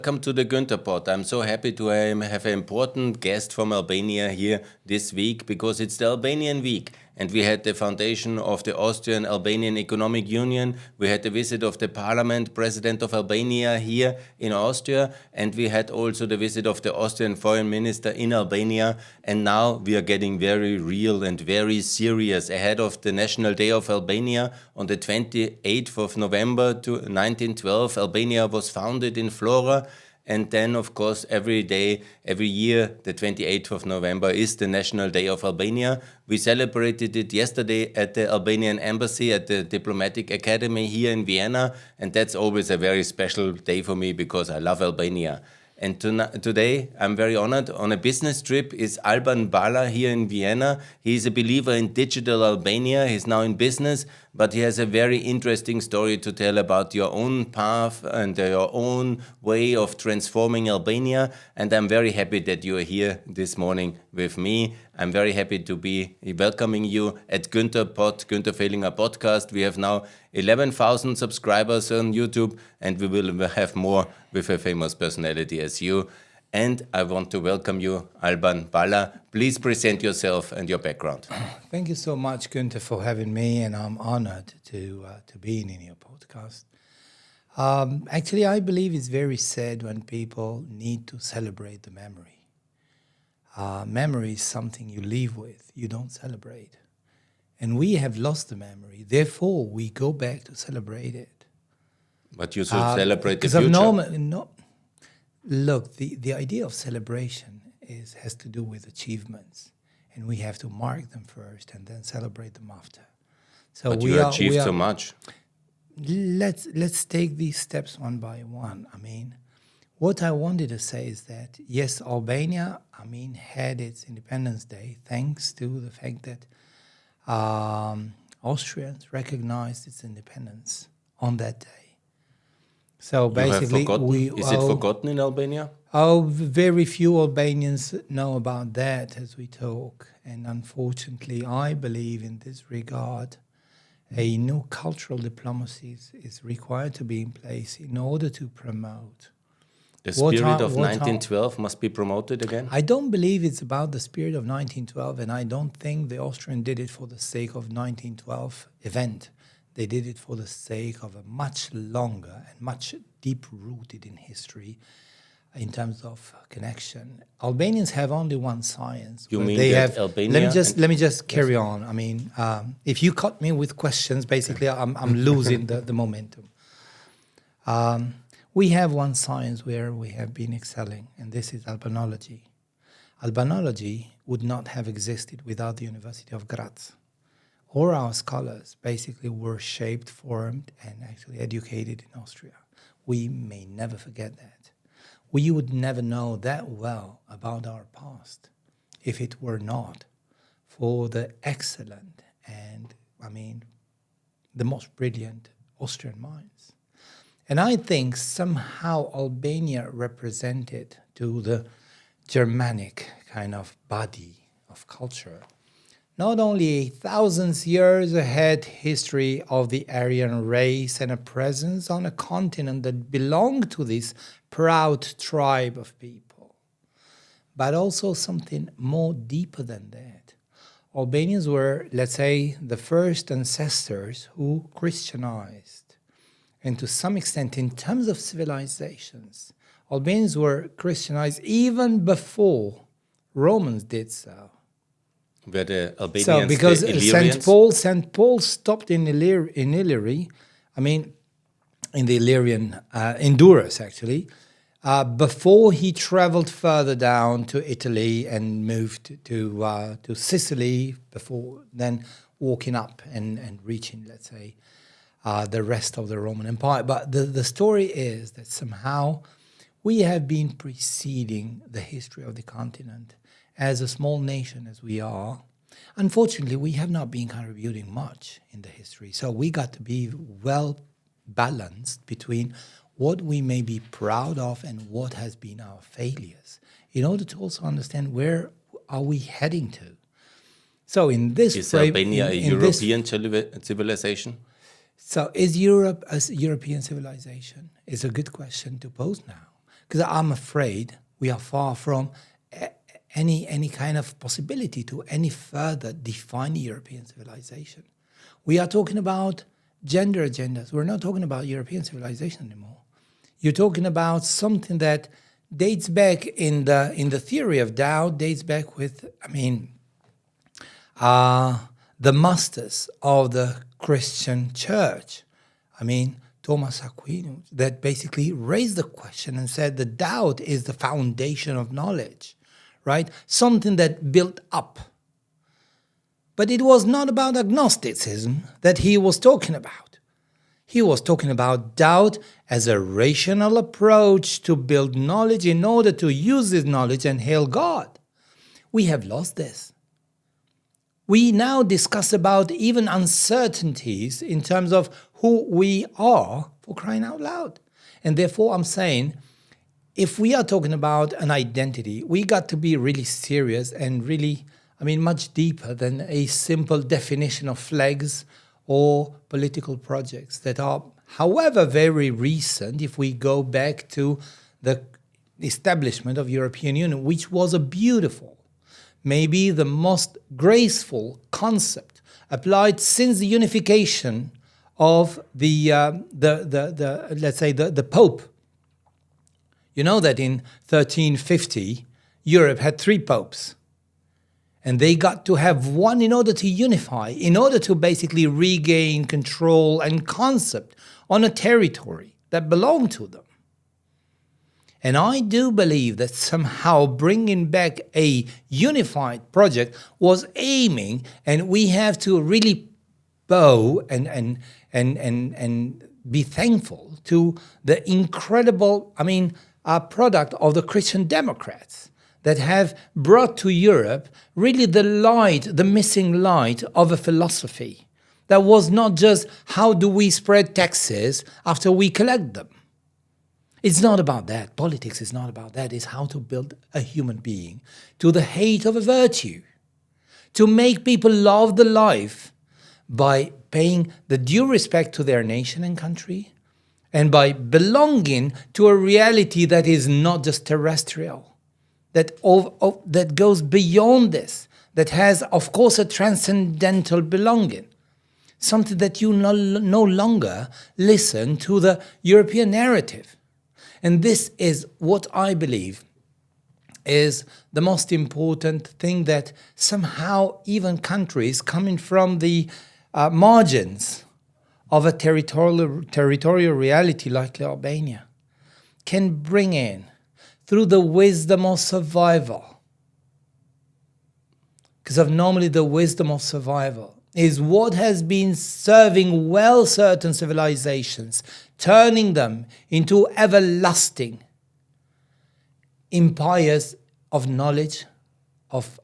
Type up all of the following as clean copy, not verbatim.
Welcome to the Gunther pod. I'm so happy to have an important guest from Albania here this week because it's the Albanian week. And we had the foundation of the Austrian Albanian Economic Union. We had the visit of the Parliament, President of Albania here in Austria. And we had also the visit of the Austrian Foreign Minister in Albania. And now we are getting very real and very serious ahead of the National Day of Albania on the 28th of November 1912. Albania was founded in Vlora. And then, of course, every year, the 28th of November is the National Day of Albania. We celebrated it yesterday at the Albanian Embassy at the Diplomatic Academy here in Vienna. And that's always a very special day for me because I love Albania. And today, I'm very honored. On a business trip is Alban Bala here in Vienna. He's a believer in digital Albania. He's now in business, but he has a very interesting story to tell about your own path and your own way of transforming Albania. And I'm very happy that you are here this morning with me. I'm very happy to be welcoming you at Gunther Fehlinger podcast. We have now 11,000 subscribers on YouTube, and we will have more with a famous personality as you. And I want to welcome you, Alban Bala. Please present yourself and your background. Thank you so much, Gunther, for having me, and I'm honored to be in your podcast. Actually, I believe it's very sad when people need to celebrate the memory. Memory is something you live with, you don't celebrate. And we have lost the memory, therefore we go back to celebrate it. But you should celebrate the future. Look, the idea of celebration has to do with achievements, and we have to mark them first and then celebrate them after. So but you achieved so much. Let's take these steps one by one. What I wanted to say is that, yes, Albania, had its Independence Day thanks to the fact that Austrians recognized its independence on that day. So basically, is it forgotten in Albania? Very few Albanians know about that as we talk. And unfortunately, I believe in this regard, a new cultural diplomacy is required to be in place in order to promote. The spirit of 1912 must be promoted again? I don't believe it's about the spirit of 1912, and I don't think the Austrians did it for the sake of 1912 event. They did it for the sake of a much longer and much deep-rooted in history in terms of connection. Albanians have only one science. You mean that Albania? Let me just carry on. If you cut me with questions, basically I'm losing the momentum. We have one science where we have been excelling, and this is Albanology. Albanology would not have existed without the University of Graz. All our scholars basically were shaped, formed, and actually educated in Austria. We may never forget that. We would never know that well about our past if it were not for the excellent and, the most brilliant Austrian minds. And I think somehow Albania represented to the Germanic kind of body of culture not only thousands years ahead history of the Aryan race and a presence on a continent that belonged to this proud tribe of people, but also something more deeper than that. Albanians were, let's say, the first ancestors who Christianized. And to some extent, in terms of civilizations, Albanians were Christianized even before Romans did so. Were the Albanians because the Illyrians? St. Paul stopped in Illyria, in the Illyrian, in Durrës actually, before he traveled further down to Italy and moved to Sicily, before then walking up and reaching, let's say, the rest of the Roman Empire. But the story is that somehow we have been preceding the history of the continent. As a small nation as we are, unfortunately, we have not been contributing much in the history. So we got to be well balanced between what we may be proud of and what has been our failures, in order to also understand where are we heading to. So in this is Albania a European civilization? So is Europe a European civilization? Is a good question to pose now. Because I'm afraid we are far from any kind of possibility to any further define European civilization. We are talking about gender agendas. We're not talking about European civilization anymore. You're talking about something that dates back in the theory of doubt, dates back with, the masters of the Christian church. Thomas Aquinas, that basically raised the question and said the doubt is the foundation of knowledge, right? Something that built up. But it was not about agnosticism that he was talking about. He was talking about doubt as a rational approach to build knowledge in order to use this knowledge and hail God. We have lost this. We now discuss about even uncertainties in terms of who we are, for crying out loud. And therefore I'm saying, if we are talking about an identity, we got to be really serious and really, much deeper than a simple definition of flags or political projects that are, however, very recent, if we go back to the establishment of European Union, which was a beautiful, maybe the most graceful concept applied since the unification of the Pope. You know that in 1350, Europe had 3 popes. And they got to have one in order to unify, in order to basically regain control and concept on a territory that belonged to them. And I do believe that somehow bringing back a unified project was aiming, and we have to really bow and be thankful to the incredible, product of the Christian Democrats that have brought to Europe really the missing light of a philosophy that was not just how do we spread taxes after we collect them. It's not about that. Politics is not about that. It's how to build a human being to the height of a virtue, to make people love the life by paying the due respect to their nation and country, and by belonging to a reality that is not just terrestrial, that goes beyond this, that has, of course, a transcendental belonging, something that you no longer listen to the European narrative. And this is what I believe is the most important thing, that somehow even countries coming from the margins of a territorial reality like Albania can bring in through the wisdom of survival. Because normally the wisdom of survival is what has been serving well certain civilizations, turning them into everlasting empires of knowledge, of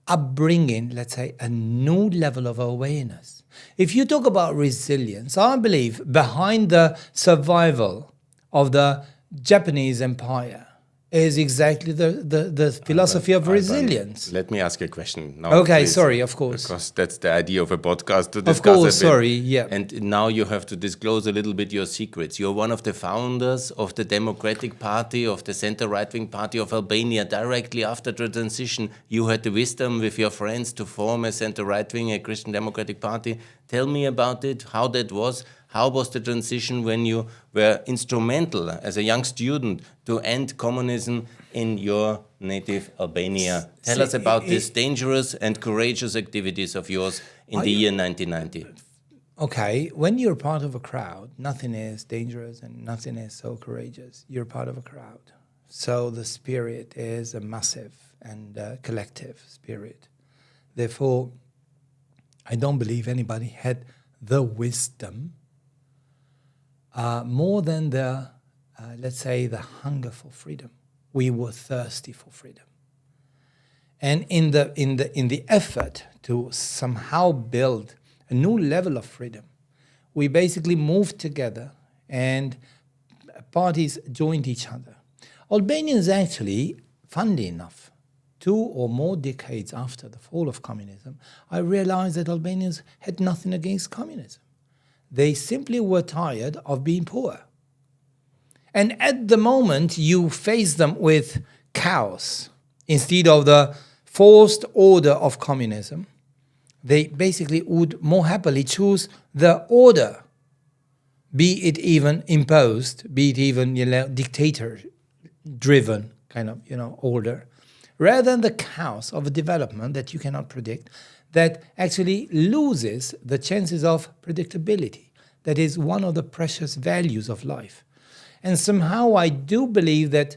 upbringing, a new level of awareness. If you talk about resilience, I believe behind the survival of the Japanese empire is exactly the philosophy of resilience. Let me ask you a question now. Okay, please, sorry, of course. Because that's the idea of a podcast, to discuss of course, a bit. sorry, yeah. And now you have to disclose a little bit your secrets. You're one of the founders of the Democratic Party, of the center right-wing party of Albania. Directly after the transition, you had the wisdom with your friends to form a center right-wing, a Christian Democratic Party. Tell me about it, how that was. How was the transition when you were instrumental as a young student to end communism in your native Albania? Tell us about these dangerous and courageous activities of yours in the year 1990. Okay, when you're part of a crowd, nothing is dangerous and nothing is so courageous. You're part of a crowd. So the spirit is a massive and collective spirit. Therefore, I don't believe anybody had the wisdom more than the hunger for freedom. We were thirsty for freedom, and in the effort to somehow build a new level of freedom, we basically moved together, and parties joined each other. Albanians actually, funnily enough, 2 or more decades after the fall of communism, I realized that Albanians had nothing against communism. They simply were tired of being poor. And at the moment you face them with chaos instead of the forced order of communism, they basically would more happily choose the order, be it even imposed, be it even dictator-driven kind of order, rather than the chaos of a development that you cannot predict, that actually loses the chances of predictability. That is one of the precious values of life. And somehow I do believe that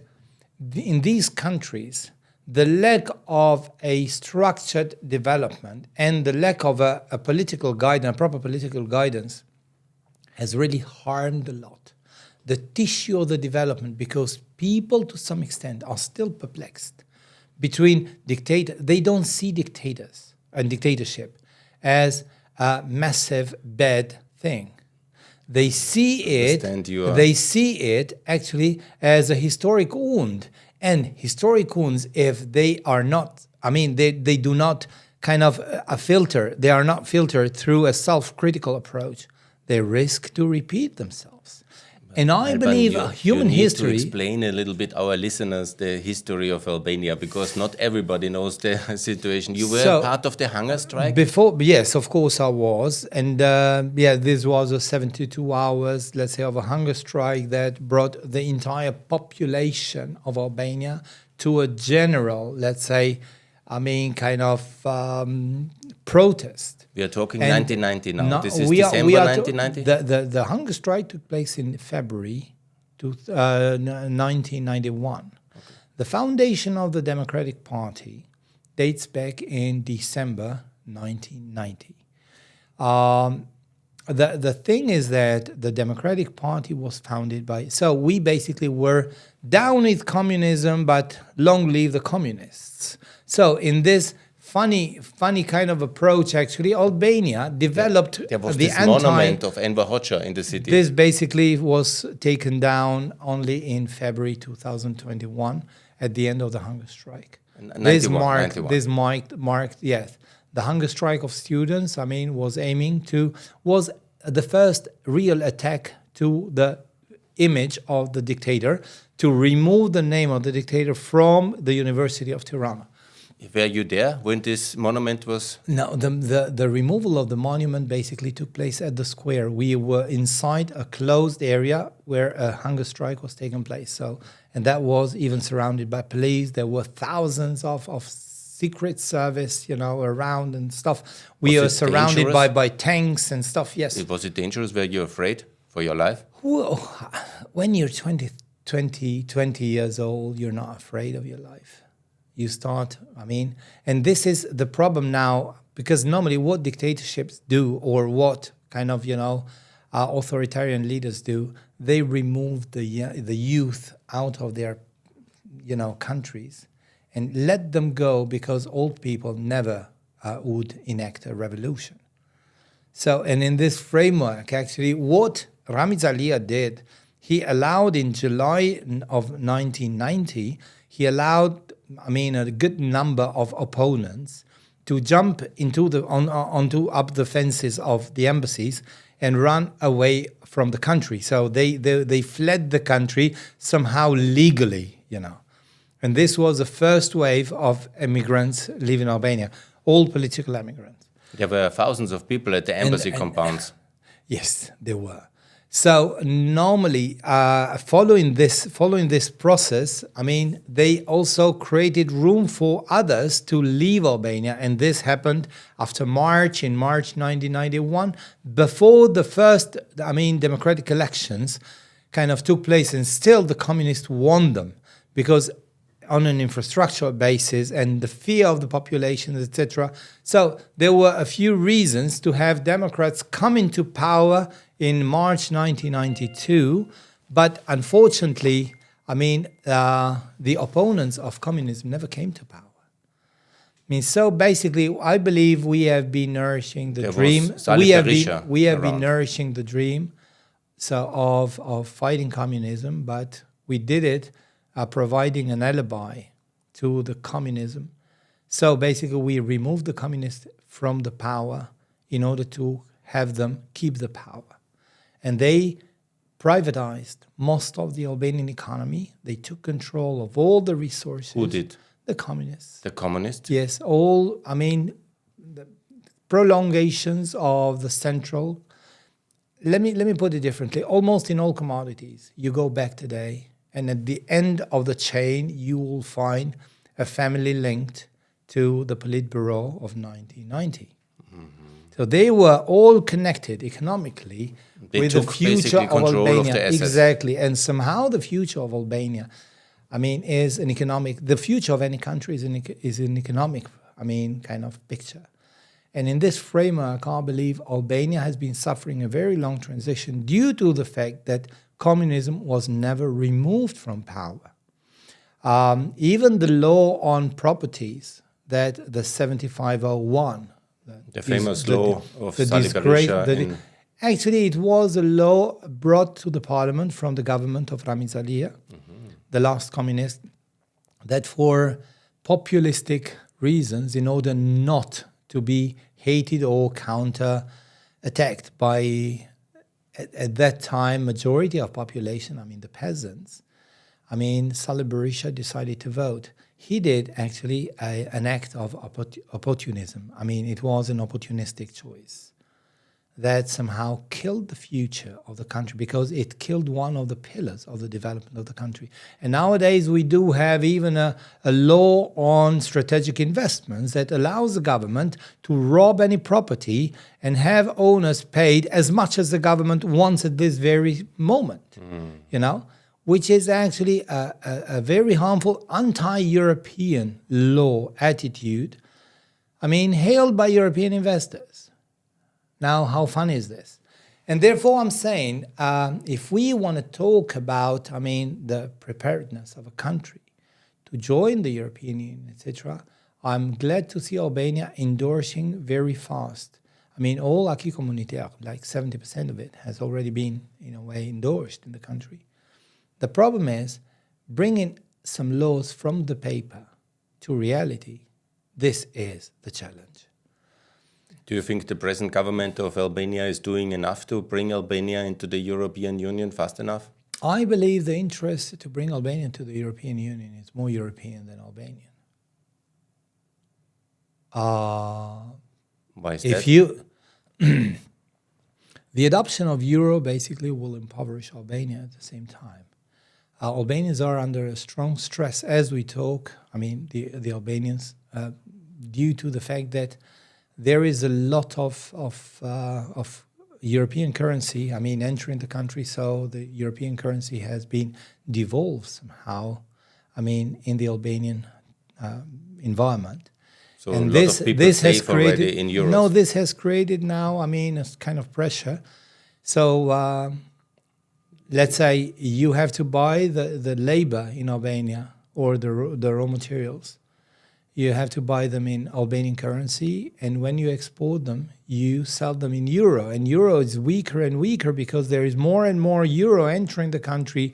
in these countries, the lack of a structured development and the lack of a political guidance, a proper political guidance, has really harmed a lot the tissue of the development, because people to some extent are still perplexed between dictators. They don't see dictators and dictatorship as a massive bad thing. They see it actually as a historic wound. And historic wounds, if they are not, they do not kind of they are not filtered through a self-critical approach, they risk to repeat themselves. And I Alban, believe human history... to explain a little bit our listeners the history of Albania, because not everybody knows the situation. You were part of the hunger strike? Yes, of course I was. And this was a 72 hours, let's say, of a hunger strike that brought the entire population of Albania to a general, let's say, protest. We are talking 1990 now. This is December 1990? The hunger strike took place in February 1991. Okay. The foundation of the Democratic Party dates back in December 1990. The thing is that the Democratic Party was founded by... So we basically were down with communism, but long live the communists. So in this funny kind of approach, actually, Albania developed there was this monument of Enver Hoxha in the city. This basically was taken down only in February 2021 at the end of the hunger strike. This marked, yes, the hunger strike of students, was the first real attack to the image of the dictator, to remove the name of the dictator from the University of Tirana. Were you there when this monument was? No, the removal of the monument basically took place at the square. We were inside a closed area where a hunger strike was taking place. So, and that was even surrounded by police. There were thousands of secret service, around and stuff. We were surrounded by tanks and stuff. Yes. Was it dangerous? Were you afraid for your life? Well, when you're 20 years old, you're not afraid of your life. You start, and this is the problem now, because normally what dictatorships do, or what kind of, authoritarian leaders do, they remove the youth out of their, countries and let them go, because old people never would enact a revolution. So, and in this framework, actually, what Ramiz Alia did, he allowed in July of 1990, he allowed a good number of opponents to jump into onto up the fences of the embassies and run away from the country. So they fled the country somehow legally, And this was the first wave of immigrants leaving Albania, all political immigrants. There were thousands of people at the embassy compounds. Yes, there were. So normally, following this process, they also created room for others to leave Albania, and this happened after March, in March 1991, before the first, democratic elections kind of took place, and still the communists won them, because on an infrastructural basis and the fear of the population, etc. So there were a few reasons to have Democrats come into power in March 1992, but unfortunately, the opponents of communism never came to power. So basically, I believe we have been nourishing the dream. We have been nourishing the dream, of fighting communism, but we did it providing an alibi to the communism. So basically, we removed the communists from the power in order to have them keep the power. and they privatized most of the Albanian economy. They took control of all the resources. Who did? The communists. The communists? Yes, the prolongations of the central. Let me put it differently. Almost in all commodities, you go back today, and at the end of the chain, you will find a family linked to the Politburo of 1990. So they were all connected economically with the future of Albania. Exactly. And somehow the future of Albania, is an economic, the future of any country is an economic, kind of picture. And in this framework, I believe Albania has been suffering a very long transition due to the fact that communism was never removed from power. Even the law on properties that the 7501, the famous law of Sali Berisha. Actually, it was a law brought to the parliament from the government of Rami Zalia, the last communist, that for populistic reasons, in order not to be hated or counter-attacked by, at that time, majority of population, the peasants, Sali Berisha decided to vote. He did actually an act of opportunism. It was an opportunistic choice that somehow killed the future of the country because it killed one of the pillars of the development of the country. And nowadays we do have even a law on strategic investments that allows the government to rob any property and have owners paid as much as the government wants at this very moment, which is actually a very harmful anti-European law attitude, hailed by European investors. Now, how fun is this? And therefore, I'm saying, if we want to talk about, the preparedness of a country to join the European Union, etc., I'm glad to see Albania endorsing very fast. All acquis communautaire, like 70% of it, has already been, in a way, endorsed in the country. The problem is bringing some laws from the paper to reality. This is the challenge. Do you think the present government of Albania is doing enough to bring Albania into the European Union fast enough? I believe the interest to bring Albania to the European Union is more European than Albanian. Why is that? The adoption of euro basically will impoverish Albania at the same time. Albanians are under a strong stress as we talk. The Albanians, due to the fact that there is a lot of European currency, entering the country. So the European currency has been devolved somehow, in the Albanian environment. So and a lot of people save already in euros. No, this has created now, a kind of pressure. So let's say you have to buy the labor in Albania or the raw materials. You have to buy them in Albanian currency, and when you export them, you sell them in euro. And euro is weaker and weaker because there is more and more euro entering the country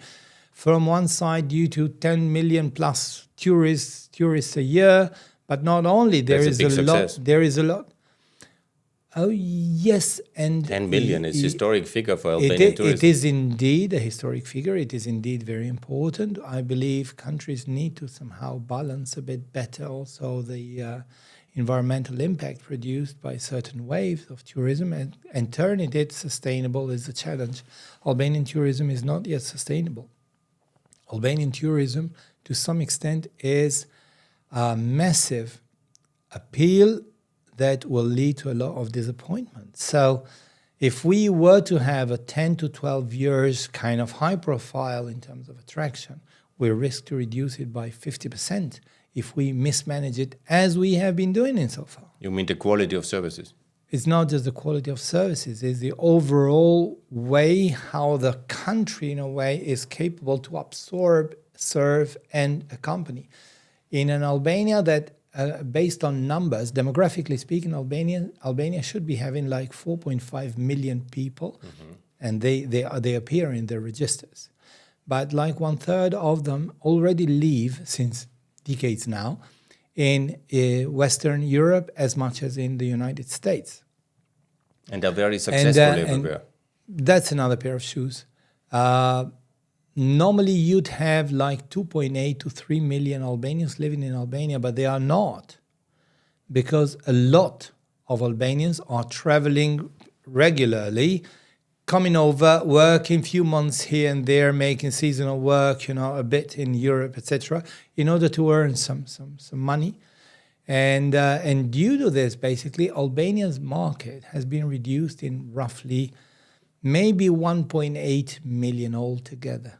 from one side due to 10 million plus tourists a year. But not only, there is a lot. Oh, yes. And 10 million is a historic figure for Albanian tourism. It is indeed a historic figure. It is indeed very important. I believe countries need to somehow balance a bit better also the environmental impact produced by certain waves of tourism and turning it sustainable is a challenge. Albanian tourism is not yet sustainable. Albanian tourism, to some extent, is a massive appeal that will lead to a lot of disappointment. So if we were to have a 10 to 12 years kind of high profile in terms of attraction, we risk to reduce it by 50% if we mismanage it as we have been doing it so far. You mean the quality of services? It's not just the quality of services, it's the overall way how the country in a way is capable to absorb, serve and accompany. In an Albania that based on numbers, demographically speaking, Albania should be having like 4.5 million people, and they appear in their registers. But like 1/3 of them already live since decades now in Western Europe as much as in the United States. And they're very successful everywhere. that's another pair of shoes. Normally, you'd have like 2.8 to 3 million Albanians living in Albania, but they are not, because a lot of Albanians are traveling regularly, coming over, working few months here and there, making seasonal work, a bit in Europe, etc., in order to earn some money. And due to this, basically, Albania's market has been reduced in roughly maybe 1.8 million altogether.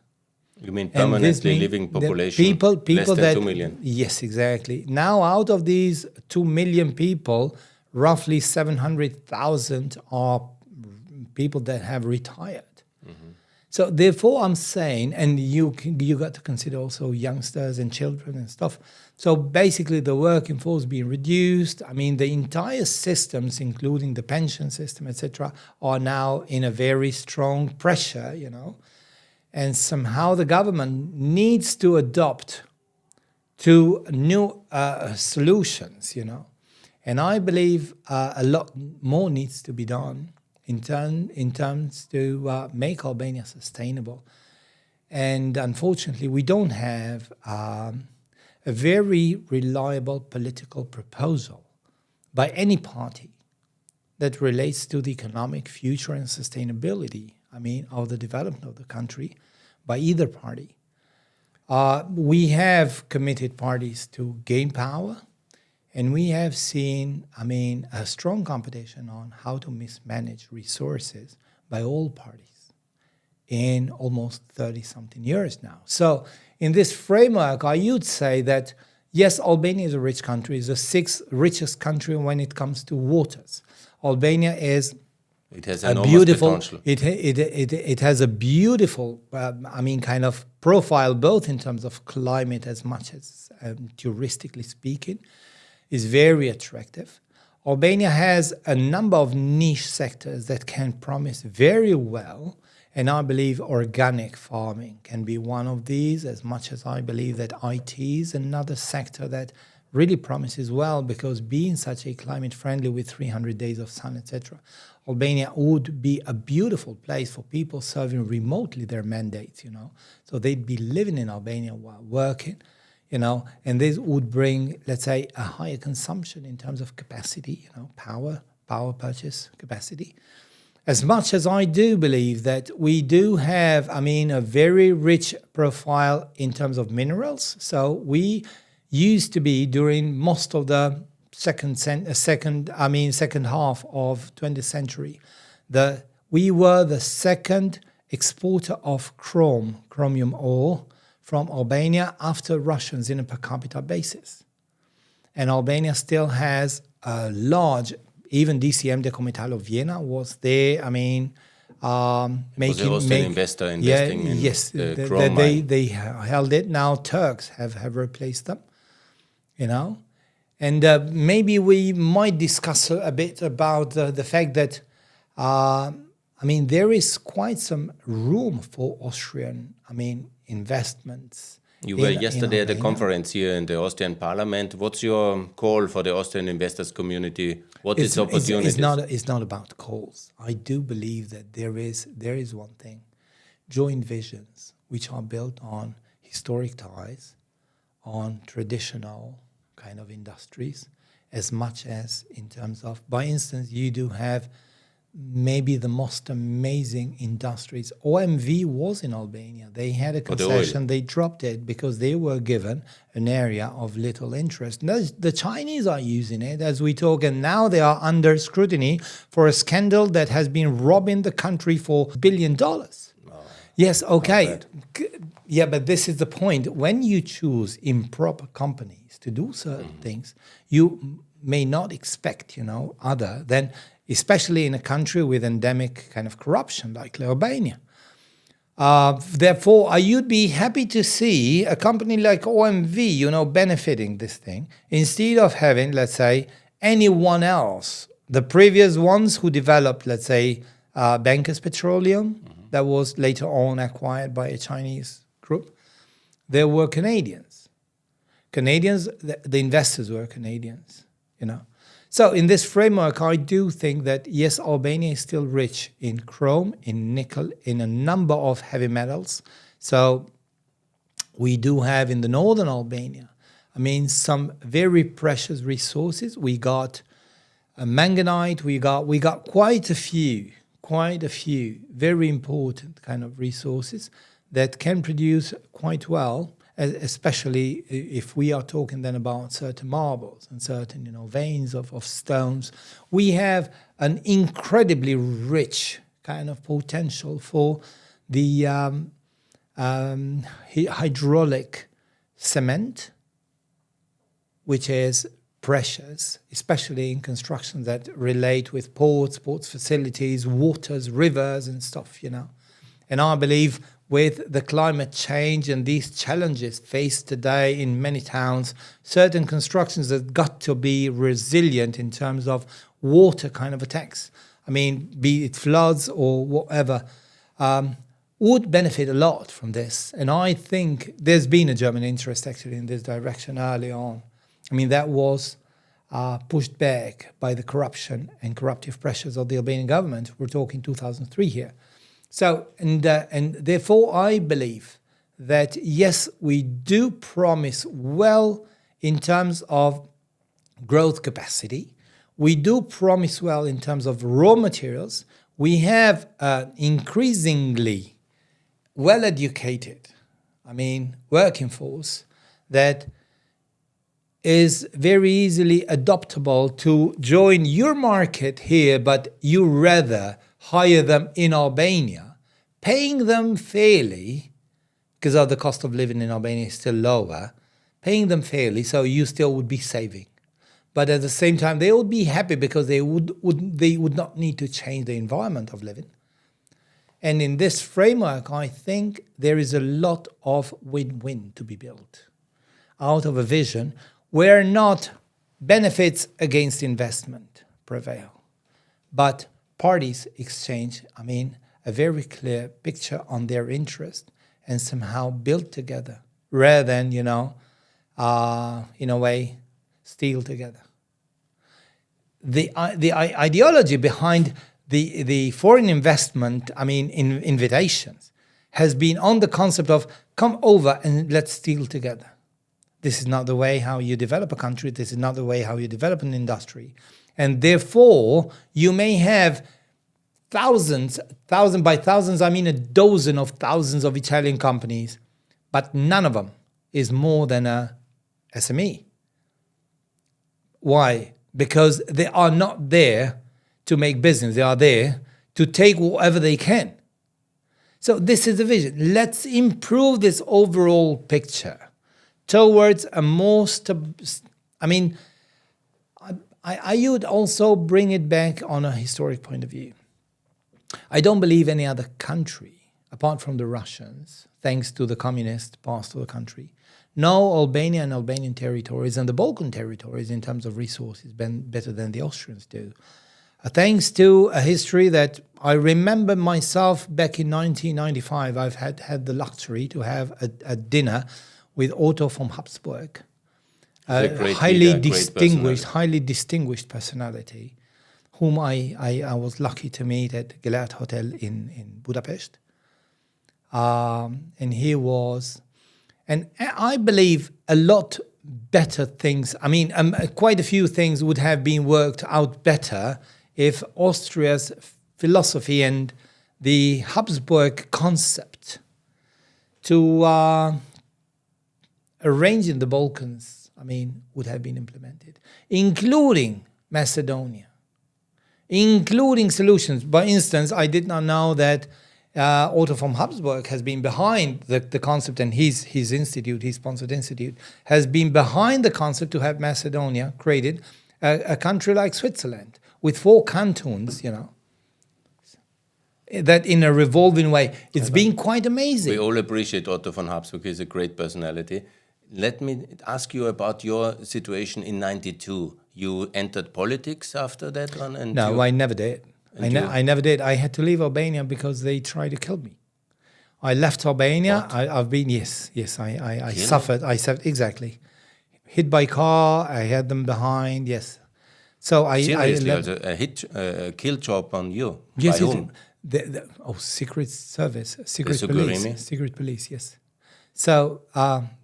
You mean permanently living population? People less than that 2 million. Yes, exactly. Now, out of these 2 million people, roughly 700,000 are people that have retired. So therefore, I'm saying, and you got to consider also youngsters and children and stuff. So basically, the working force being reduced. I mean, the entire systems, including the pension system, etc., are now in a very strong pressure, And somehow the government needs to adopt to new solutions, And I believe a lot more needs to be done in terms to make Albania sustainable. And unfortunately, we don't have a very reliable political proposal by any party that relates to the economic future and sustainability, of the development of the country by either party. We have committed parties to gain power, and we have seen, a strong competition on how to mismanage resources by all parties in almost 30-something years now. So in this framework, I would say that, yes, Albania is a rich country. It's the sixth richest country when it comes to waters. Albania is it has a enormous beautiful potential. It has a beautiful, kind of profile, both in terms of climate as much as touristically speaking, is very attractive. Albania has a number of niche sectors that can promise very well, and I believe organic farming can be one of these, as much as I believe that IT is another sector that really promises well, because being such a climate friendly with 300 days of sun, etc., Albania would be a beautiful place for people serving remotely their mandates, So they'd be living in Albania while working, and this would bring, let's say, a higher consumption in terms of capacity, power purchase capacity. As much as I do believe that we do have, a very rich profile in terms of minerals. So we used to be, during most of the second half of 20th century, we were the second exporter of chromium ore from Albania after Russians in a per capita basis. And Albania still has a large, even DCM, the Comitalo Vienna, was there, making... Was the Austrian investor investing in the chrome mine? They held it. Now Turks have replaced them, And maybe we might discuss a bit about the fact that, there is quite some room for Austrian, investments. You were yesterday at a conference here in the Austrian Parliament. What's your call for the Austrian investors community? What is opportunities? It's not about calls. I do believe that there is one thing: joint visions, which are built on historic ties, on traditional kind of industries, as much as in terms of, by instance, you do have maybe the most amazing industries. OMV was in Albania. They had a concession. They dropped it because they were given an area of little interest. Now, the Chinese are using it as we talk, and now they are under scrutiny for a scandal that has been robbing the country for $1 billion. Oh, yes, okay. Yeah, but this is the point. When you choose improper companies to do certain things, you may not expect, other than, especially in a country with endemic kind of corruption like Albania. Therefore, you'd be happy to see a company like OMV, benefiting this thing, instead of having, let's say, anyone else. The previous ones who developed, let's say, Bankers Petroleum, that was later on acquired by a Chinese group, they were Canadians. The investors were Canadians, So in this framework, I do think that, yes, Albania is still rich in chrome, in nickel, in a number of heavy metals. So we do have in the northern Albania, some very precious resources. We got manganite. We got quite a few very important kind of resources that can produce quite well, especially if we are talking then about certain marbles and certain veins of stones. We have an incredibly rich kind of potential for the hydraulic cement, which is precious, especially in construction that relate with ports facilities, waters, rivers and stuff, And I believe with the climate change and these challenges faced today in many towns, certain constructions have got to be resilient in terms of water kind of attacks. Be it floods or whatever, would benefit a lot from this. And I think there's been a German interest actually in this direction early on. That was pushed back by the corruption and corruptive pressures of the Albanian government. We're talking 2003 here. So, and therefore I believe that, yes, we do promise well in terms of growth capacity. We do promise well in terms of raw materials. We have increasingly well-educated, working force that is very easily adaptable to join your market here, but you rather hire them in Albania, paying them fairly, because of the cost of living in Albania is still lower, paying them fairly, so you still would be saving. But at the same time, they would be happy because they would not need to change the environment of living. And in this framework, I think there is a lot of win-win to be built out of a vision where not benefits against investment prevail, but parties exchange, a very clear picture on their interest and somehow build together rather than, in a way, steal together. The ideology behind the foreign investment, invitations, has been on the concept of come over and let's steal together. This is not the way how you develop a country. This is not the way how you develop an industry. And therefore, you may have thousands by thousands, a dozen of thousands of Italian companies, but none of them is more than a SME. Why? Because they are not there to make business. They are there to take whatever they can. So this is the vision. Let's improve this overall picture towards a more I would also bring it back on a historic point of view. I don't believe any other country, apart from the Russians, thanks to the communist past of the country, no Albania and Albanian territories and the Balkan territories in terms of resources better than the Austrians do. Thanks to a history that I remember myself back in 1995, I've had the luxury to have a dinner with Otto von Habsburg, a highly distinguished personality, whom I was lucky to meet at Gellert Hotel in Budapest. And he was, and I believe a lot better things, quite a few things would have been worked out better if Austria's philosophy and the Habsburg concept to arrange in the Balkans, would have been implemented, including Macedonia, including solutions. By instance, I did not know that Otto von Habsburg has been behind the concept, and his institute, his sponsored institute, has been behind the concept to have Macedonia created a country like Switzerland with 4 cantons, that in a revolving way. It's been quite amazing. We all appreciate Otto von Habsburg. He's a great personality. Let me ask you about your situation in '92. You entered politics after that one? And no, I never did. I never did. I had to leave Albania because they tried to kill me. I left Albania. I've been, yes. I suffered. Exactly. Hit by car. I had them behind, yes. So I Seriously, left. a kill job on you? Yes, By yes. whom? Secret service, The secret Sigurimi? police. Yes. So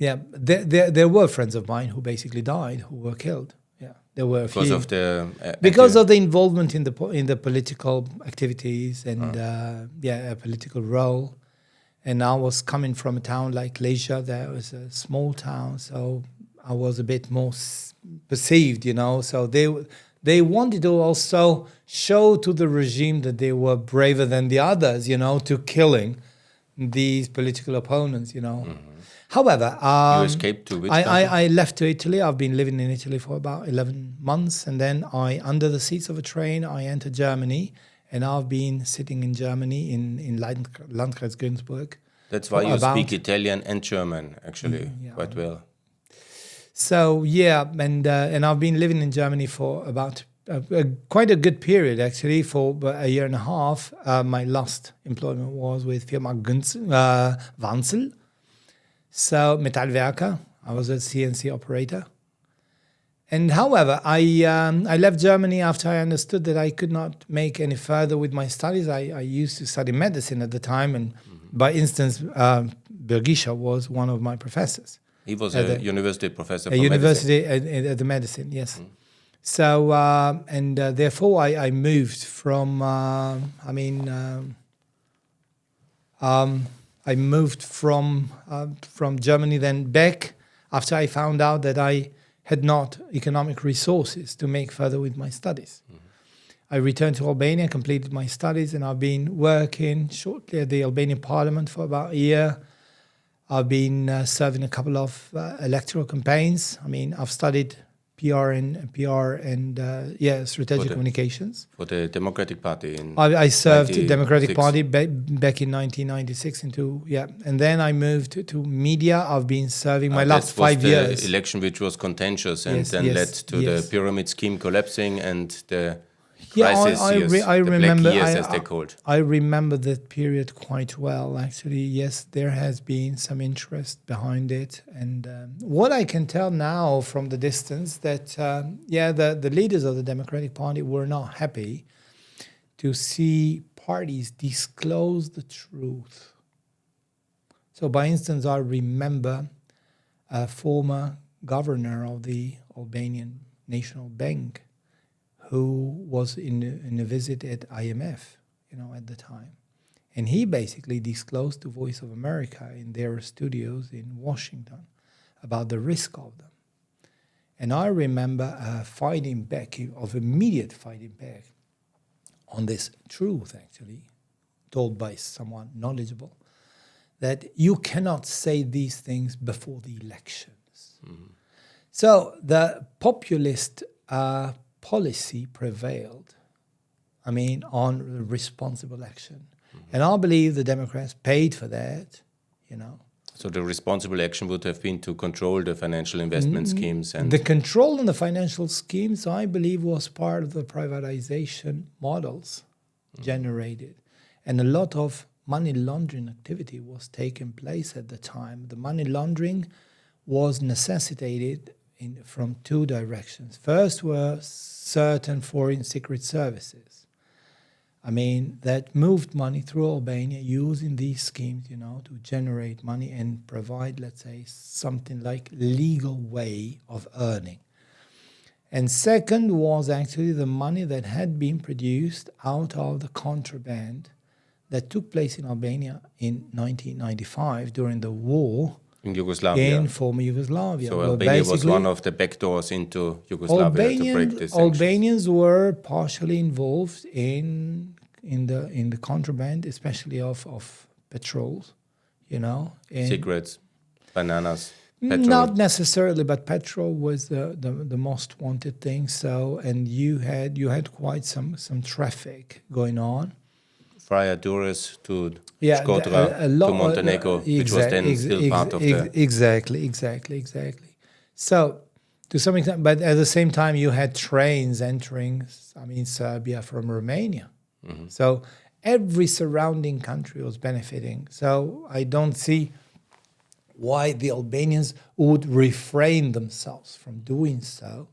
there were friends of mine who basically died, who were killed. Yeah, there were a Because few of the... because of the involvement in the political activities and a political role. And I was coming from a town like Leisure. That was a small town, so I was a bit more perceived, So they wanted to also show to the regime that they were braver than the others, to killing these political opponents, However, you escaped to which country? I left to Italy. I've been living in Italy for about 11 months. And then under the seats of a train, I entered Germany. And I've been sitting in Germany in Landkreis Günzburg. That's why you speak Italian and German, actually, quite well. So, and I've been living in Germany for about quite a good period, actually, for a year and a half. My last employment was with firma Wanzel. So, Metallwerker. I was a CNC operator. And however, I left Germany after I understood that I could not make any further with my studies. I used to study medicine at the time. And by instance, Bergischer was one of my professors. He was a university professor. A university at the medicine, yes. So, therefore I moved from, I moved from Germany then back after I found out that I had not economic resources to make further with my studies. I returned to Albania, completed my studies, and I've been working shortly at the Albanian Parliament for about a year. I've been serving a couple of electoral campaigns. I've studied PR and strategic communications. For the Democratic Party I served the Democratic Party back in 1996 and then I moved to media. I've been serving my last 5 years. The election which was contentious and led to the pyramid scheme collapsing and the crisis years, I remember, black years as they're called. I remember that period quite well, actually. Yes, there has been some interest behind it. And what I can tell now from the distance that, the leaders of the Democratic Party were not happy to see parties disclose the truth. So, by instance, I remember a former governor of the Albanian National Bank who was in a visit at IMF, at the time. And he basically disclosed to Voice of America in their studios in Washington about the risk of them. And I remember immediate fighting back on this truth, actually, told by someone knowledgeable, that you cannot say these things before the elections. Mm-hmm. So the populist policy prevailed, on responsible action. Mm-hmm. And I believe the Democrats paid for that, So the responsible action would have been to control the financial investment schemes. And the control on the financial schemes, I believe, was part of the privatization models generated. And a lot of money laundering activity was taking place at the time. The money laundering was necessitated from two directions. First were certain foreign secret services. That moved money through Albania using these schemes, to generate money and provide, let's say, something like legal way of earning. And second was actually the money that had been produced out of the contraband that took place in Albania in 1995 during the war in Yugoslavia. In former Yugoslavia. So Albania was one of the backdoors into Yugoslavia to break the sanctions. Albanians were partially involved in the contraband, especially of petrols, cigarettes, bananas, petrol. Not necessarily, but petrol was the most wanted thing. So, and you had quite some traffic going on. Friar Dures to Shkodra to Montenegro, which was then still part of the... Exactly. So, to some extent, but at the same time, you had trains entering, Serbia from Romania. Mm-hmm. So, every surrounding country was benefiting. So, I don't see why the Albanians would refrain themselves from doing so.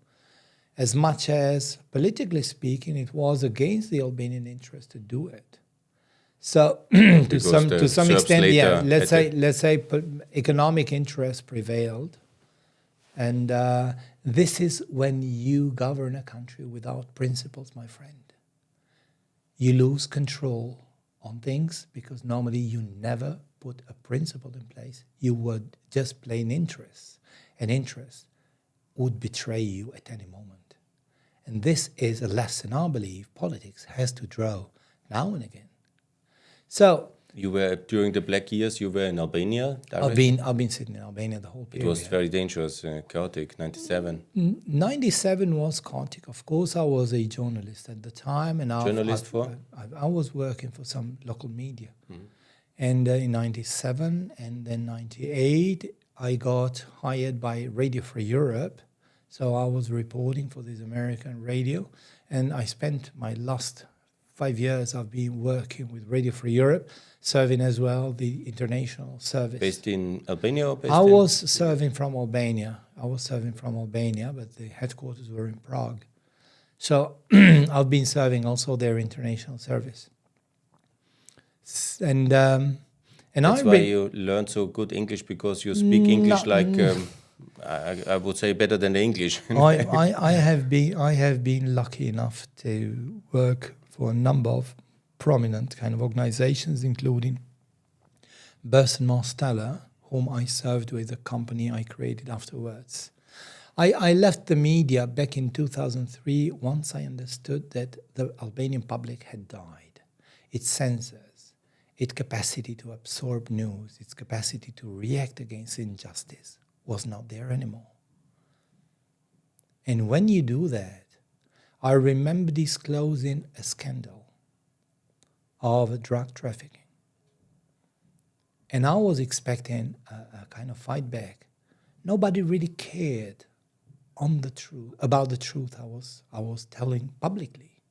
as much as, politically speaking, it was against the Albanian interest to do it. So, to some extent, yeah, let's say economic interest prevailed, and this is when you govern a country without principles, my friend. You lose control on things because normally you never put a principle in place. You would just play an interest. An interest would betray you at any moment. And this is a lesson I believe politics has to draw now and again. So you were during the Black Years. You were in Albania. Directly? I've been sitting in Albania the whole period. It was very dangerous, chaotic. 97. 97 was chaotic. Of course, I was a journalist at the time, and I was working for some local media. And in 97 and then 98, I got hired by Radio Free Europe. So I was reporting for this American radio, and I spent my last 5 years I've been working with Radio Free Europe, serving as well the international service. Based in Albania or I was serving from Albania. But the headquarters were in Prague. So I've been serving also their international service. And that's why you learned so good English, because you speak English I would say better than the English. I have been lucky enough to work for a number of prominent kind of organizations, including Burson Marsteller, whom I served with, a company I created afterwards. I left the media back in 2003 once I understood that the Albanian public had died. Its senses, its capacity to absorb news, its capacity to react against injustice was not there anymore. And when you do that, I remember disclosing a scandal of drug trafficking. And I was expecting a kind of fight back. Nobody really cared about the truth I was telling publicly.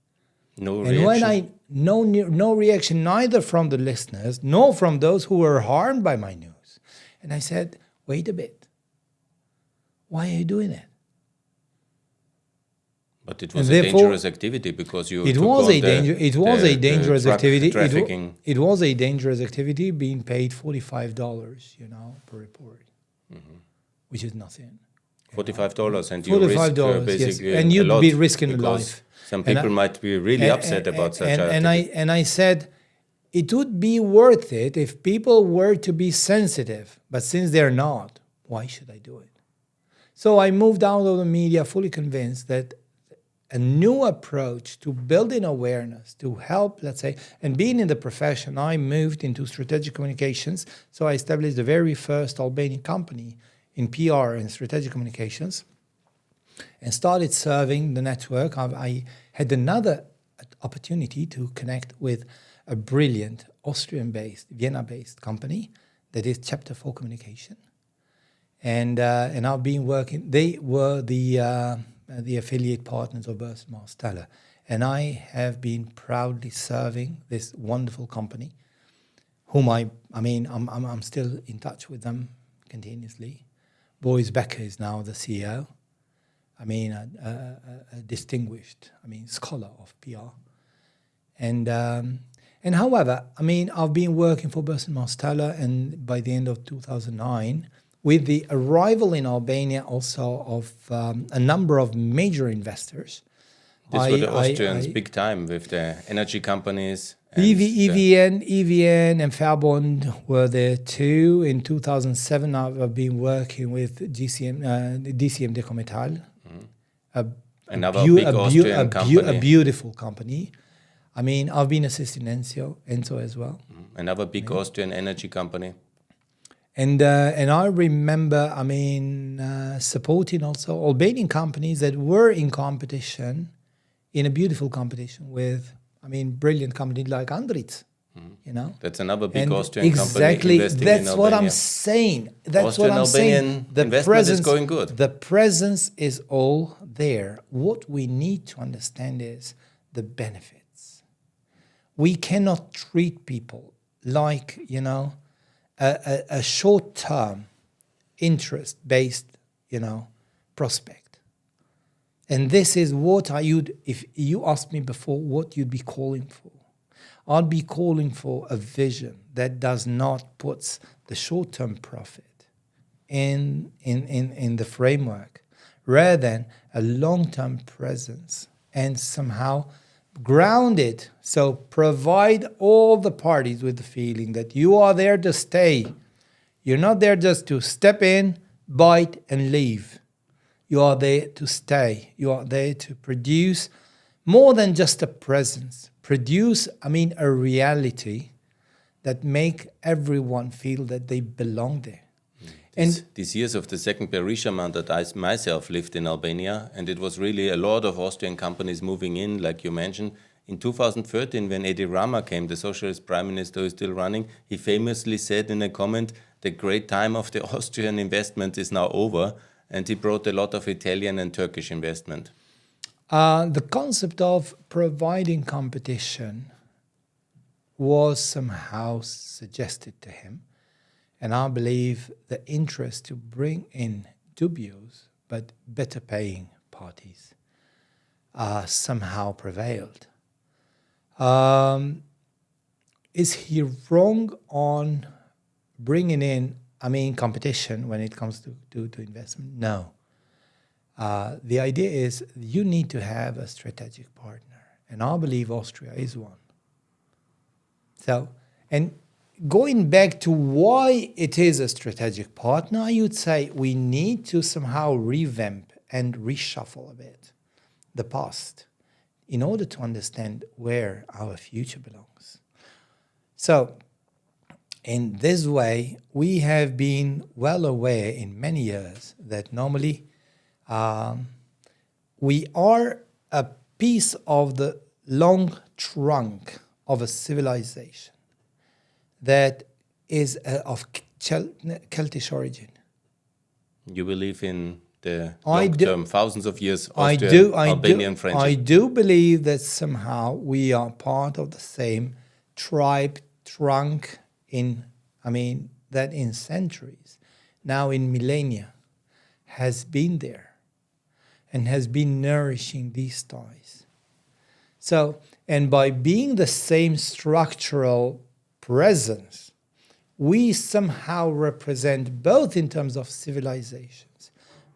No reaction. And no reaction, neither from the listeners nor from those who were harmed by my news. And I said, wait a bit. Why are you doing it? But it was a dangerous activity, because it was a dangerous activity. It was a dangerous activity, being paid $45, per report, which is nothing. $45, and you risk basically yes. And you'd be risking a life. Some people might be really upset about such an and I said, it would be worth it if people were to be sensitive, but since they're not, why should I do it? So I moved out of the media fully convinced that a new approach to building awareness, to help, let's say, and being in the profession, I moved into strategic communications. So I established the very first Albanian company in PR and strategic communications and started serving the network. I had another opportunity to connect with a brilliant Austrian-based, Vienna-based company that is Chapter 4 Communication. And I've been working, they were the affiliate partners of Burson Marsteller. And I have been proudly serving this wonderful company, whom I'm still in touch with them continuously. Boris Becker is now the CEO. A distinguished, scholar of PR. And however, I've been working for Burson Marsteller, and by the end of 2009, with the arrival in Albania also of a number of major investors. These were the Austrians big time with the energy companies. EVN and Verbund were there too. In 2007, I've been working with DCM Decometal, another big Austrian company. A beautiful company. I've been assisting Enzo as well. Another big Austrian energy company. And I remember, supporting also Albanian companies that were in competition, in a beautiful competition with, brilliant companies like Andritz, That's another big Austrian company investing in Albania. That's what I'm saying. That's what I'm saying. The investment is going good. The presence is all there. What we need to understand is the benefits. We cannot treat people like, a short-term, interest-based, prospect. And this is what if you asked me before what you'd be calling for. I'd be calling for a vision that does not put the short-term profit in the framework, rather than a long-term presence and somehow ground it. So provide all the parties with the feeling that you are there to stay. You're not there just to step in, bite, and leave. You are there to stay. You are there to produce more than just a presence. Produce, a reality that make everyone feel that they belong there. These years of the second Berisha that I myself lived in Albania, and it was really a lot of Austrian companies moving in, like you mentioned. In 2013, when Edi Rama came, the socialist prime minister who is still running, he famously said in a comment, the great time of the Austrian investment is now over, and he brought a lot of Italian and Turkish investment. The concept of providing competition was somehow suggested to him. And I believe the interest to bring in dubious but better paying parties somehow prevailed. Is he wrong on bringing in, competition when it comes to investment? No. The idea is you need to have a strategic partner. And I believe Austria is one. So, and going back to why it is a strategic partner, I would say we need to somehow revamp and reshuffle a bit the past in order to understand where our future belongs. So, in this way, we have been well aware in many years that normally we are a piece of the long trunk of a civilization that is of Celtic origin. You believe in the long-term, thousands of years Albanian friendship? I do believe that somehow we are part of the same tribe trunk that in centuries, now in millennia, has been there and has been nourishing these ties. So, and by being the same structural presence, we somehow represent both in terms of civilizations,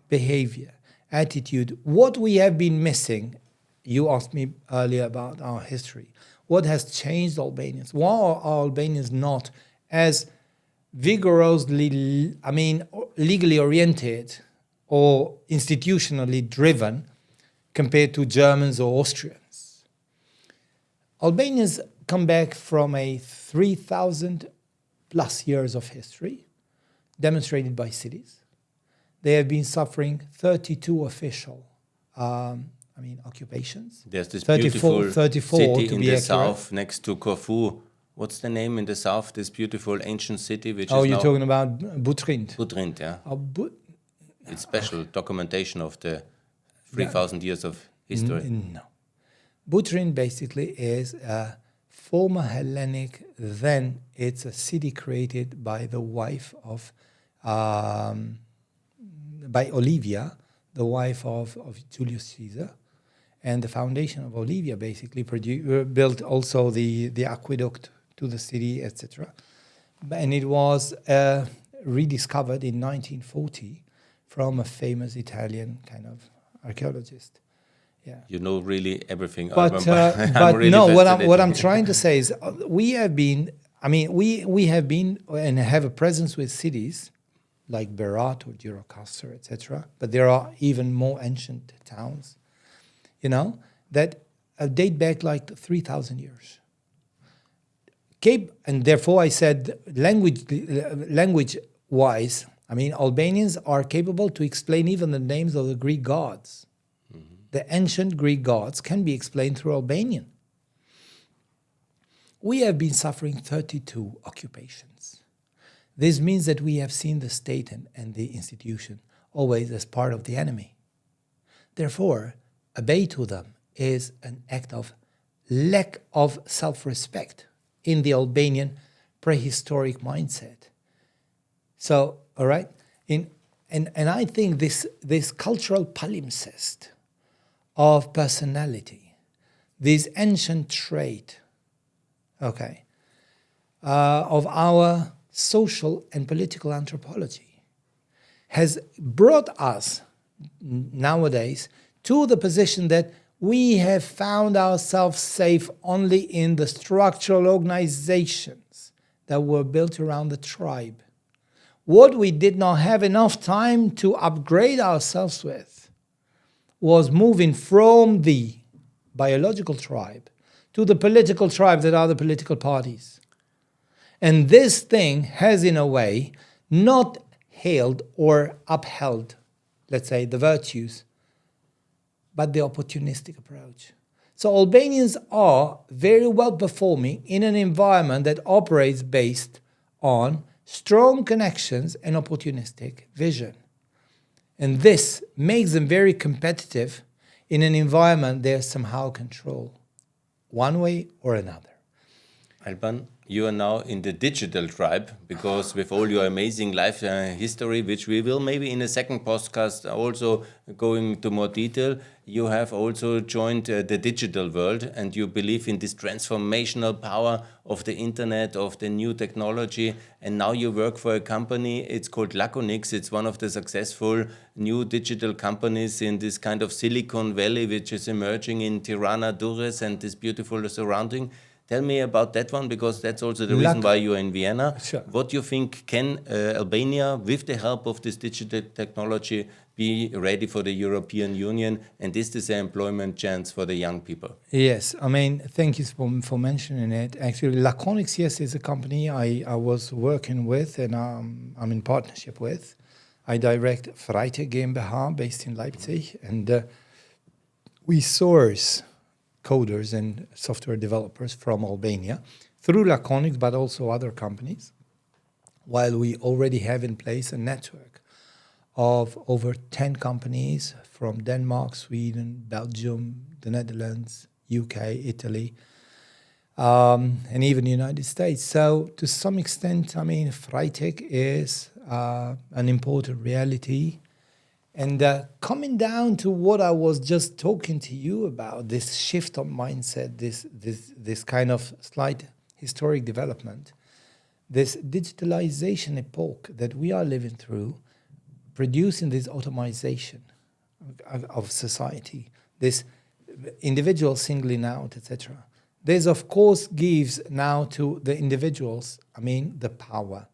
behavior, attitude, what we have been missing. You asked me earlier about our history. What has changed Albanians? Why are Albanians not as vigorously, legally oriented or institutionally driven compared to Germans or Austrians? Albanians come back from a 3,000 plus years of history, demonstrated by cities. They have been suffering 32 official occupations. There's this 34 beautiful city in the accurate. south next to Corfu. What's the name in the south? This beautiful ancient city, which Oh, is you're now talking about Butrint. Butrint, yeah. It's special documentation of the 3,000 years of history. No. Butrint basically is a former Hellenic, then it's a city created by the wife of, by Olivia, the wife of Julius Caesar. And the foundation of Olivia basically built also the aqueduct to the city, etc. And it was rediscovered in 1940 from a famous Italian kind of archaeologist. Yeah. You know really everything. But really no, what I'm trying to say is we have been and have a presence with cities like Berat or Gjirokastër, etc. But there are even more ancient towns, that date back like 3,000 years. And therefore I said language-wise, Albanians are capable to explain even the names of the Greek gods. Mm-hmm. The ancient Greek gods can be explained through Albanian. We have been suffering 32 occupations. This means that we have seen the state and the institution always as part of the enemy. Therefore, obey to them is an act of lack of self-respect in the Albanian prehistoric mindset. So, all right, and I think this cultural palimpsest of personality, this ancient trait, okay, of our social and political anthropology has brought us nowadays to the position that we have found ourselves safe only in the structural organizations that were built around the tribe. What we did not have enough time to upgrade ourselves with was moving from the biological tribe to the political tribe that are the political parties. And this thing has, in a way, not hailed or upheld, let's say, the virtues, but the opportunistic approach. So Albanians are very well performing in an environment that operates based on strong connections and opportunistic vision. And this makes them very competitive in an environment they somehow control, one way or another. Alban, you are now in the digital tribe because with all your amazing life history, which we will maybe in a second podcast also go into more detail, you have also joined the digital world and you believe in this transformational power of the internet, of the new technology, and now you work for a company, it's called Laconic. It's one of the successful new digital companies in this kind of Silicon Valley, which is emerging in Tirana, Durrës, and this beautiful surrounding. Tell me about that one, because that's also the reason why you are in Vienna. Sure. What do you think, can Albania, with the help of this digital technology, be ready for the European Union? And is this an employment chance for the young people? Yes, I mean, thank you for mentioning it. Actually, Laconic, yes, is a company I was working with and I'm in partnership with. I direct Freiteg GmbH based in Leipzig, and we source coders and software developers from Albania through Laconic, but also other companies, while we already have in place a network of over 10 companies from Denmark, Sweden, Belgium, the Netherlands, UK, Italy, and even the United States. So to some extent, I mean, Freiteg is an important reality. And coming down to what I was just talking to you about, this shift of mindset, this kind of slight historic development, this digitalization epoch that we are living through, producing this automation of society, this individual singling out, etc. This, of course, gives now to the individuals, I mean, the power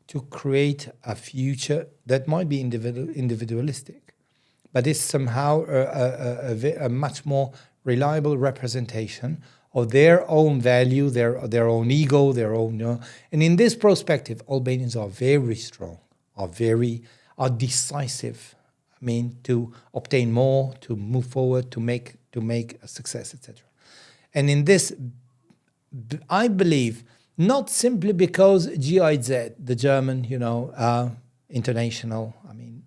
to create a future that might be individualistic, but is somehow a much more reliable representation of their own value, their own ego, their own. And in this perspective, Albanians are very strong, are decisive. I mean, to obtain more, to move forward, to make a success, etc. And in this, I believe, not simply because GIZ, the German, international,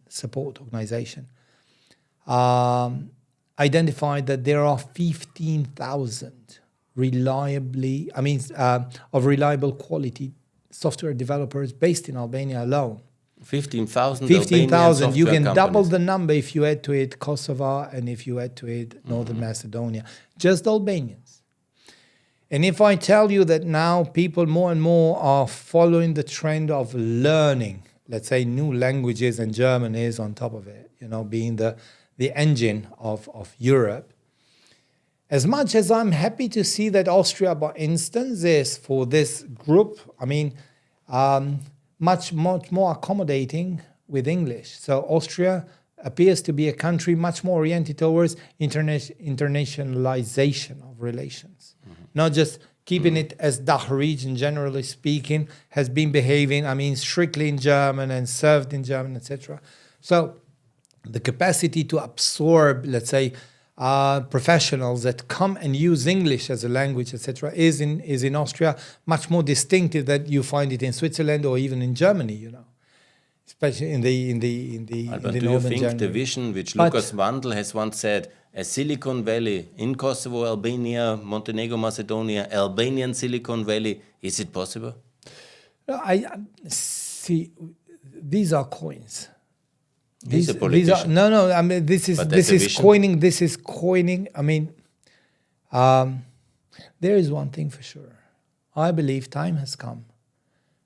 support organization, identified that there are 15,000 of reliable quality software developers based in Albania alone. 15,000. 15,000. You can double the number if you add to it Kosovo and if you add to it Northern Macedonia. Just Albanians. And if I tell you that now people more and more are following the trend of learning, let's say, new languages, and German is on top of it, being the engine of Europe. As much as I'm happy to see that Austria, for instance, is for this group, much more accommodating with English. So Austria appears to be a country much more oriented towards internationalization of relations. Not just keeping it as DACH region, generally speaking, has been behaving, strictly in German and served in German, etc. So the capacity to absorb, let's say, professionals that come and use English as a language, etc., is in Austria much more distinctive than you find it in Switzerland or even in Germany, especially in the Albert, do you northern think Germany. the vision which Lucas Wandel has once said, a Silicon Valley in Kosovo, Albania, Montenegro, Macedonia, Albanian Silicon Valley, is it possible? No, I see. These are coins. He's a politician. No. I mean, this is coining. I mean, there is one thing for sure. I believe time has come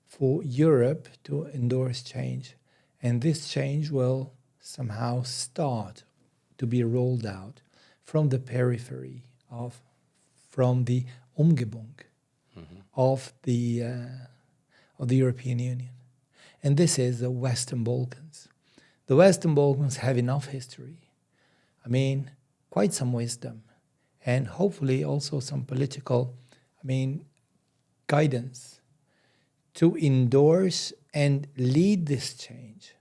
for Europe to endorse change, and this change will somehow start to be rolled out from the periphery from the Umgebung of the European Union, and this is the Western Balkans. The Western Balkans have enough history, I mean, quite some wisdom, and hopefully also some political, guidance to endorse and lead this change.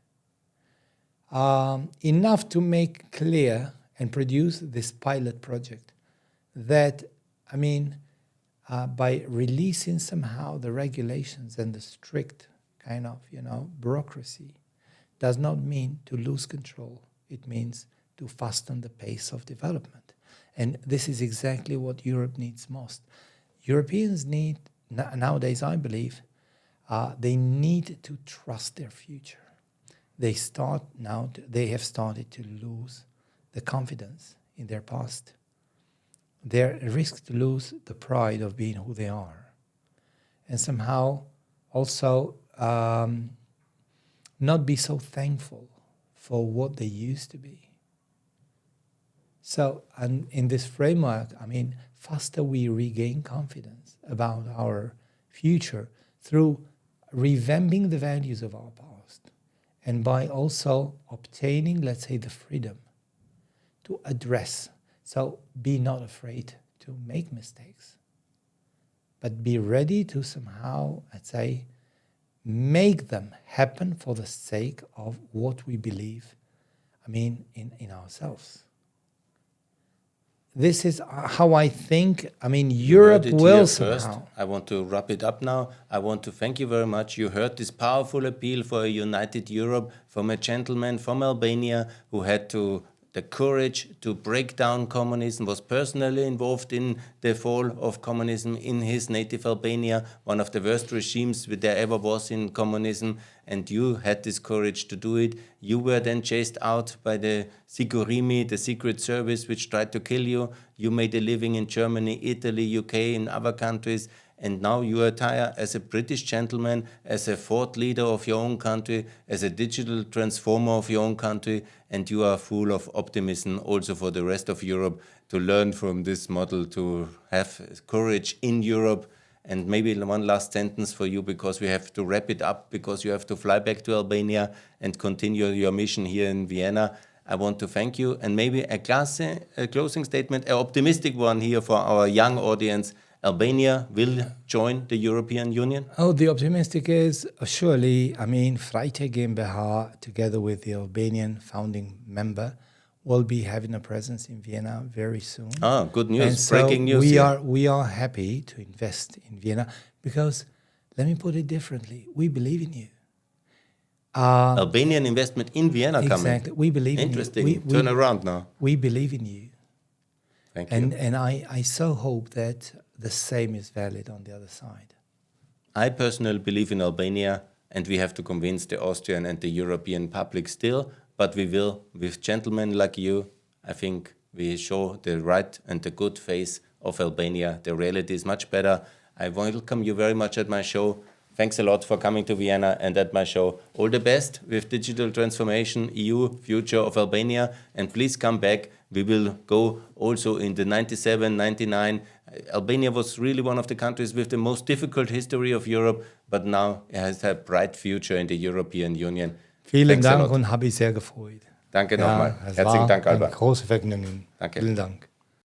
Enough to make clear and produce this pilot project that, by releasing somehow the regulations and the strict kind of, bureaucracy, does not mean to lose control. It means to fasten the pace of development. And this is exactly what Europe needs most. Europeans need, nowadays I believe, they need to trust their future. They have started to lose the confidence in their past. They risk to lose the pride of being who they are. And somehow also not be so thankful for what they used to be. So, and in this framework, faster we regain confidence about our future through revamping the values of our past, and by also obtaining, let's say, the freedom to address. So be not afraid to make mistakes, but be ready to somehow, let's say, make them happen for the sake of what we believe, in ourselves. This is how I think, Europe will somehow. I want to wrap it up now. I want to thank you very much. You heard this powerful appeal for a united Europe from a gentleman from Albania who had the courage to break down communism, was personally involved in the fall of communism in his native Albania, one of the worst regimes there ever was in communism, and you had this courage to do it. You were then chased out by the Sigurimi, the secret service, which tried to kill you. You made a living in Germany, Italy, UK, in other countries, and now you retire as a British gentleman, as a thought leader of your own country, as a digital transformer of your own country, and you are full of optimism also for the rest of Europe to learn from this model, to have courage in Europe. And maybe one last sentence for you, because we have to wrap it up, because you have to fly back to Albania and continue your mission here in Vienna. I want to thank you, and maybe a closing statement, an optimistic one here for our young audience. Albania will join the European Union? Oh, the optimistic is surely, Freiteg GmbH, together with the Albanian founding member, will be having a presence in Vienna very soon. Ah, good news, and so breaking news. We are happy to invest in Vienna because, let me put it differently, we believe in you. Albanian investment in Vienna coming. Exactly, we believe in you. Interesting, turn around now. We believe in you. Thank you. And I so hope that the same is valid on the other side. I personally believe in Albania, and we have to convince the Austrian and the European public still, but we will, with gentlemen like you. I think we show the right and the good face of Albania. The reality is much better. I welcome you very much at my show. Thanks a lot for coming to Vienna and at my show. All the best with digital transformation, EU, future of Albania, and please come back. We will go also in the 97, 99. Albania was really one of the countries with the most difficult history of Europe, but now it has a bright future in the European Union. Vielen Dank und habe ich sehr gefreut. Danke nochmal. Herzlichen Dank, Alban. Große Vergnügen. Danke. Vielen Dank.